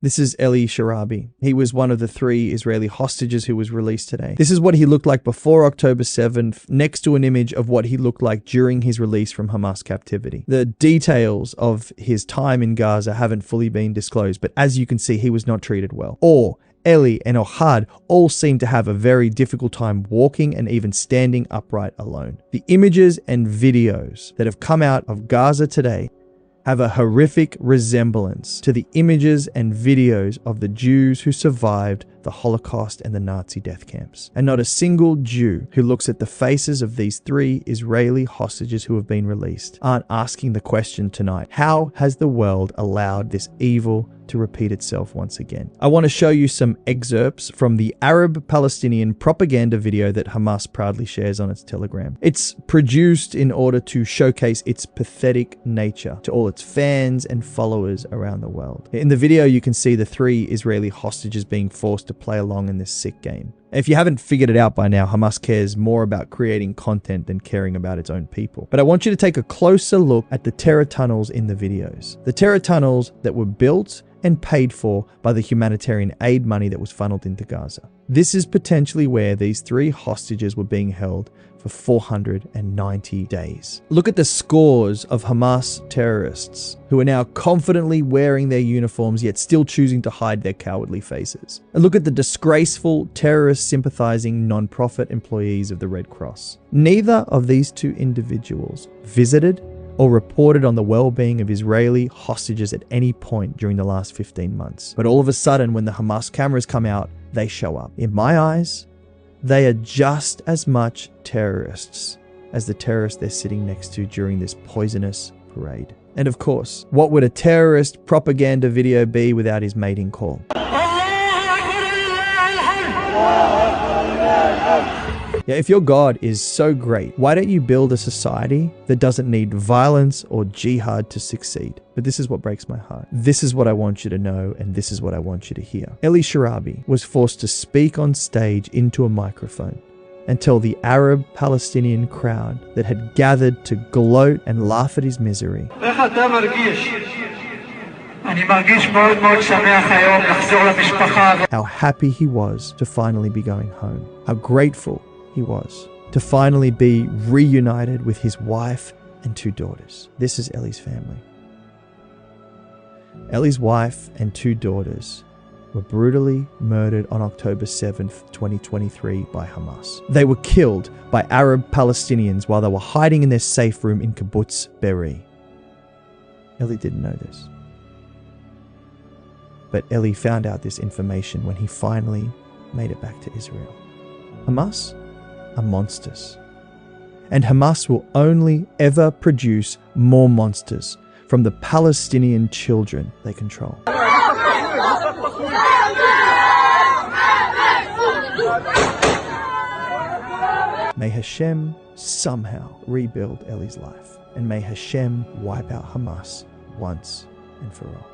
This is Eli Sharabi. He was one of the 3 Israeli hostages who was released today. This is what he looked like before October 7th, next to an image of what he looked like during his release from Hamas captivity. The details of his time in Gaza haven't fully been disclosed, but as you can see, he was not treated well. Or Eli and Ohad all seem to have a very difficult time walking and even standing upright alone. The images and videos that have come out of Gaza today have a horrific resemblance to the images and videos of the Jews who survived the Holocaust and the Nazi death camps. And not a single Jew who looks at the faces of these 3 Israeli hostages who have been released aren't asking the question tonight: how has the world allowed this evil to repeat itself once again? I want to show you some excerpts from the Arab-Palestinian propaganda video that Hamas proudly shares on its Telegram. It's produced in order to showcase its pathetic nature to all its fans and followers around the world. In the video, you can see the 3 Israeli hostages being forced to play along in this sick game. If you haven't figured it out by now, Hamas cares more about creating content than caring about its own people. But I want you to take a closer look at the terror tunnels in the videos. The terror tunnels that were built and paid for by the humanitarian aid money that was funneled into Gaza. This is potentially where these 3 hostages were being held for 490 days. Look at the scores of Hamas terrorists who are now confidently wearing their uniforms yet still choosing to hide their cowardly faces. And look at the disgraceful terrorist sympathizing non-profit employees of the Red Cross. Neither of these 2 individuals visited or reported on the well-being of Israeli hostages at any point during the last 15 months. But all of a sudden, when the Hamas cameras come out, they show up. In my eyes, they are just as much terrorists as the terrorists they're sitting next to during this poisonous parade. And of course, what would a terrorist propaganda video be without his mating call? Yeah, if your God is so great, why don't you build a society that doesn't need violence or jihad to succeed? But this is what breaks my heart. This is what I want you to know, and this is what I want you to hear. Eli Sharabi was forced to speak on stage into a microphone and tell the Arab-Palestinian crowd that had gathered to gloat and laugh at his misery how happy he was to finally be going home, how grateful he was to finally be reunited with his wife and 2 daughters. This is Eli's family. Eli's wife and 2 daughters were brutally murdered on October 7th, 2023 by Hamas. They were killed by Arab Palestinians while they were hiding in their safe room in Kibbutz Be'eri. Eli didn't know this. But Eli found out this information when he finally made it back to Israel. Hamas are monsters. And Hamas will only ever produce more monsters from the Palestinian children they control. May Hashem somehow rebuild Eli's life. And may Hashem wipe out Hamas once and for all.